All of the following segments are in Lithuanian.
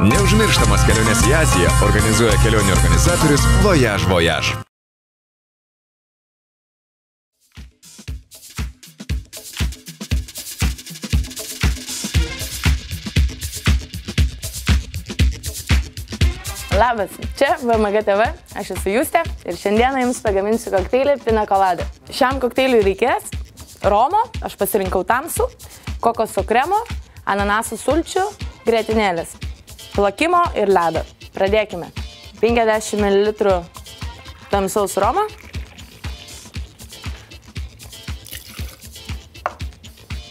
Neužmirštamas kelionės į Aziją organizuoja kelionių organizatorius Voyage Voyage. Labas, čia VMG TV, aš esu Justė ir šiandieną jums pagaminsiu kokteilį Pina Colada. Šiam kokteiliui reikės romo, aš pasirinkau tamsų, kokoso kremo, ananasų sulčių, grietinėlės, plakimo ir ledo. Pradėkime. 50 ml tamsaus romo,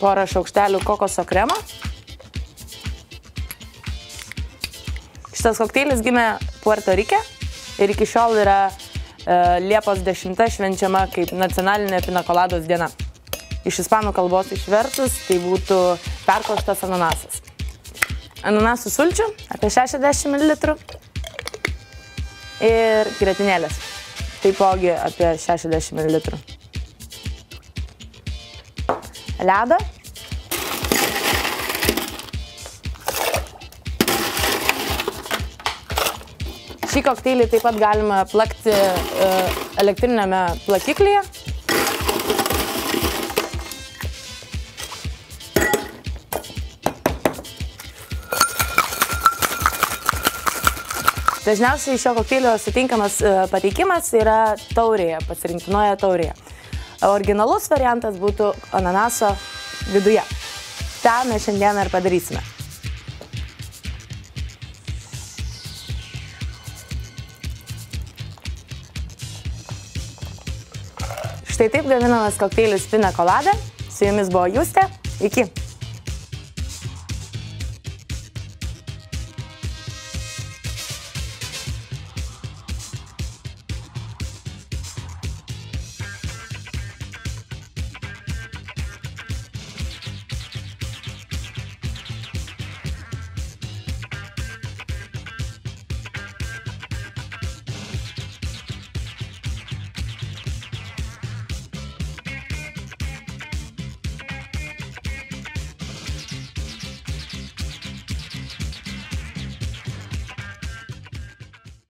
porą šaukštelių kokoso kremo. Šitas kokteilis gimė Puerto Rike ir iki šiol yra Liepos 10 švenčiama kaip nacionalinė Pina Colados diena. Iš ispanų kalbos išvertus tai būtų perkoštas ananasas. Ananasų sulčių apie 60 ml ir grietinėlės taipogi apie 60 ml. Ledo. Šį kokteilį taip pat galima plakti elektrinėme plakiklyje. Dažniausiai šio kokteilio sutinkamas pateikimas yra taurėje, pasirinktinoje taurėje. Originalus variantas būtų ananaso viduje. tą mes šiandieną ir padarysime. Štai taip gaminamas kokteilis Pina Colada. Su jumis buvo Justė. Iki.